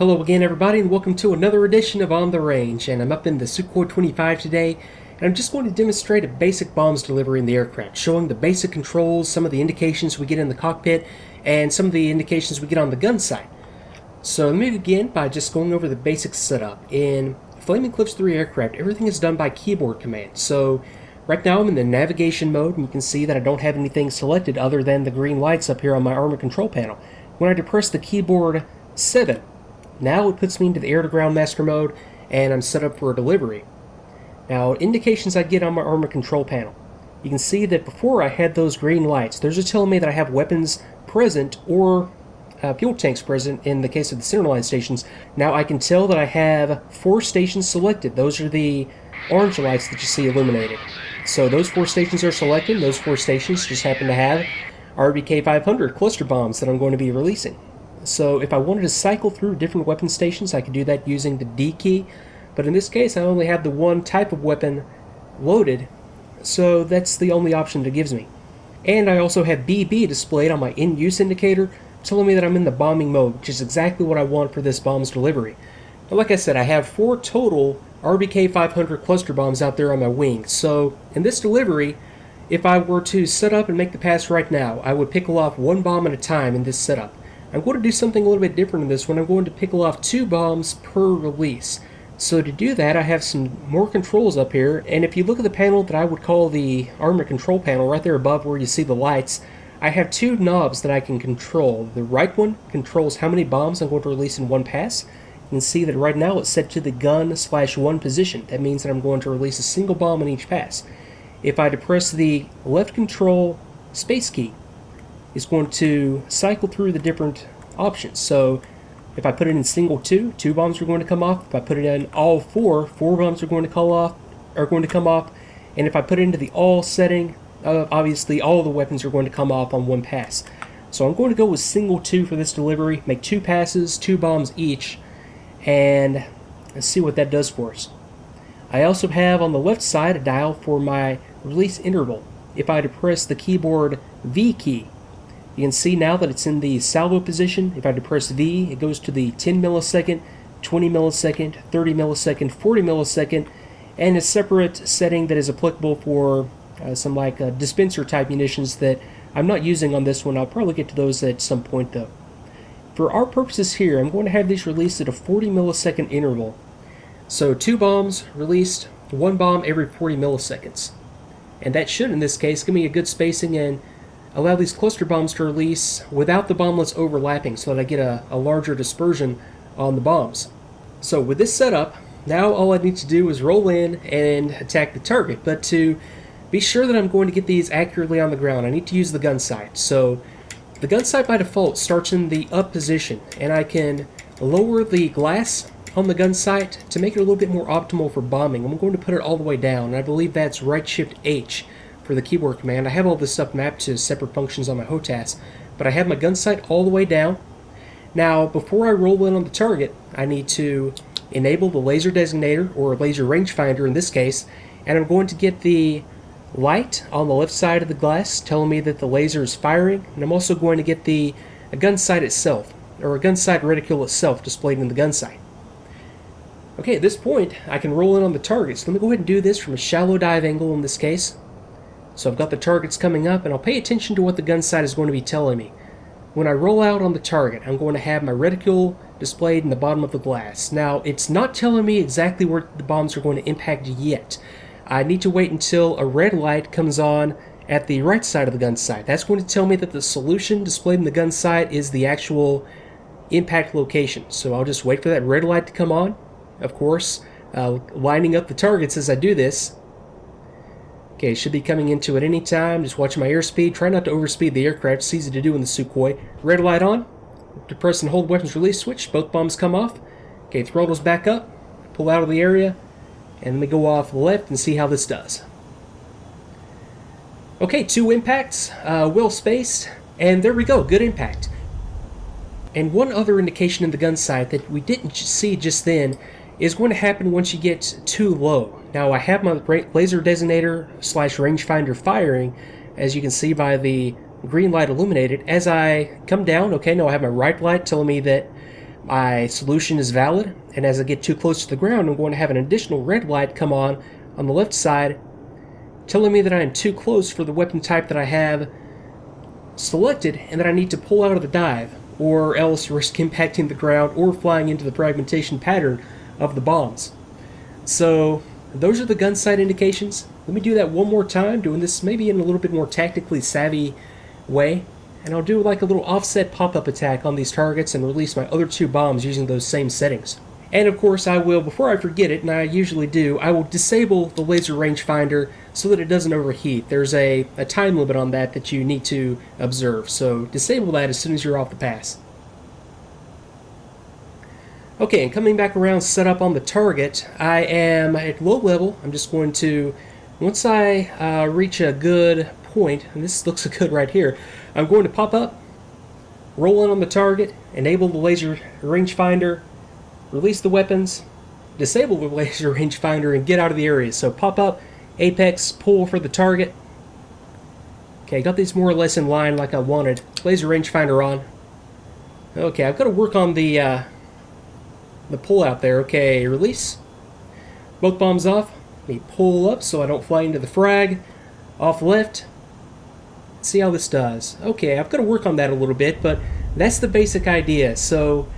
Hello again everybody and welcome to another edition of On the Range, and I'm up in the Su-25 today and I'm just going to demonstrate a basic bombs delivery in the aircraft, showing the basic controls, some of the indications we get in the cockpit, and some of the indications we get on the gun sight. So let me begin by just going over the basic setup. In Flaming Cliffs 3 aircraft, everything is done by keyboard command. So right now I'm in the navigation mode and you can see that I don't have anything selected other than the green lights up here on my armor control panel. When I depress the keyboard 7, now it puts me into the air-to-ground master mode, and I'm set up for a delivery. Now, indications I get on my armor control panel. You can see that before I had those green lights, those are telling me that I have weapons present or fuel tanks present in the case of the centerline stations. Now I can tell that I have 4 stations selected. Those are the orange lights that you see illuminated. So those 4 stations are selected. Those 4 stations just happen to have RBK 500 cluster bombs that I'm going to be releasing. So if I wanted to cycle through different weapon stations, I could do that using the D key, but in this case I only have the one type of weapon loaded, so that's the only option that it gives me. And I also have BB displayed on my in-use indicator, telling me that I'm in the bombing mode, which is exactly what I want for this bombs delivery. Now, like I said, I have 4 total RBK 500 cluster bombs out there on my wing, so in this delivery, if I were to set up and make the pass right now, I would pickle off 1 bomb at a time in this setup. I'm going to do something a little bit different in this one. I'm going to pickle off 2 bombs per release. So to do that, I have some more controls up here, and if you look at the panel that I would call the armor control panel, right there above where you see the lights, I have 2 knobs that I can control. The right one controls how many bombs I'm going to release in one pass. You can see that right now it's set to the gun/1 position. That means that I'm going to release a single bomb in each pass. If I depress the left control space key, is going to cycle through the different options. So if I put it in single 2 bombs are going to come off. If I put it in all 4 bombs are going to come off. And if I put it into the all setting, obviously all of the weapons are going to come off on one pass. So I'm going to go with single 2 for this delivery, make 2 passes, 2 bombs each, and let's see what that does for us. I also have on the left side a dial for my release interval. If I depress the keyboard V key, you can see now that it's in the salvo position. If I depress V, it goes to the 10 millisecond, 20 millisecond, 30 millisecond, 40 millisecond, and a separate setting that is applicable for some dispenser type munitions that I'm not using on this one. I'll probably get to those at some point though. For our purposes here, I'm going to have these released at a 40 millisecond interval. So 2 bombs released, 1 bomb every 40 milliseconds. And that should, in this case, give me a good spacing and allow these cluster bombs to release without the bomblets overlapping so that I get a larger dispersion on the bombs. So with this setup, now all I need to do is roll in and attack the target. But to be sure that I'm going to get these accurately on the ground, I need to use the gun sight. So the gun sight by default starts in the up position, and I can lower the glass on the gun sight to make it a little bit more optimal for bombing. I'm going to put it all the way down, and I believe that's right shift H for the keyboard command. I have all this stuff mapped to separate functions on my HOTAS, but I have my gun sight all the way down. Now, before I roll in on the target, I need to enable the laser designator, or laser rangefinder in this case, and I'm going to get the light on the left side of the glass telling me that the laser is firing, and I'm also going to get the gun sight itself, or a gun sight reticule itself displayed in the gun sight. Okay, at this point, I can roll in on the target, so let me go ahead and do this from a shallow dive angle in this case. So I've got the targets coming up, and I'll pay attention to what the gun sight is going to be telling me. When I roll out on the target, I'm going to have my reticule displayed in the bottom of the glass. Now, it's not telling me exactly where the bombs are going to impact yet. I need to wait until a red light comes on at the right side of the gun sight. That's going to tell me that the solution displayed in the gun sight is the actual impact location. So I'll just wait for that red light to come on, of course, lining up the targets as I do this. Okay, should be coming into at any time. Just watch my airspeed. Try not to overspeed the aircraft. It's easy to do in the Sukhoi. Red light on. Depress and hold weapons release switch. Both bombs come off. Okay, throttles back up. Pull out of the area. And let me go off left and see how this does. Okay, 2 impacts. Well spaced. And there we go. Good impact. And one other indication in the gun sight that we didn't see just then is going to happen once you get too low. Now I have my laser designator / rangefinder firing, as you can see by the green light illuminated. As I come down, okay, now I have my right light telling me that my solution is valid, and as I get too close to the ground, I'm going to have an additional red light come on the left side, telling me that I am too close for the weapon type that I have selected and that I need to pull out of the dive, or else risk impacting the ground or flying into the fragmentation pattern of the bombs. So those are the gun sight indications. Let me do that one more time, doing this maybe in a little bit more tactically savvy way, and I'll do like a little offset pop-up attack on these targets and release my other 2 bombs using those same settings. And of course I will, before I forget it, and I usually do, I will disable the laser rangefinder so that it doesn't overheat. There's a time limit on that you need to observe, so disable that as soon as you're off the pass. Okay, and coming back around set up on the target, I am at low level. I'm just going to, once I reach a good point, and this looks good right here, I'm going to pop up, roll in on the target, enable the laser rangefinder, release the weapons, disable the laser rangefinder, and get out of the area. So pop up, apex, pull for the target. Okay, got these more or less in line like I wanted. Laser rangefinder on. Okay, I've got to work on the pull out there. Okay, release. Both bombs off. Let me pull up so I don't fly into the frag. Off left. See how this does. Okay, I've got to work on that a little bit, but that's the basic idea. So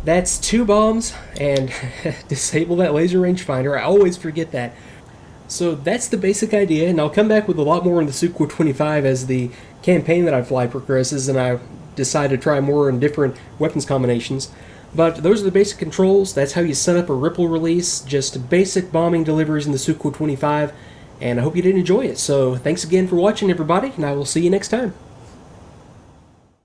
that's 2 bombs, and disable that laser rangefinder. I always forget that. So that's the basic idea, and I'll come back with a lot more in the Su-25 as the campaign that I fly progresses, and I decide to try more and different weapons combinations. But those are the basic controls. That's how you set up a ripple release, just basic bombing deliveries in the Su-25, and I hope you did enjoy it. So thanks again for watching, everybody, and I will see you next time.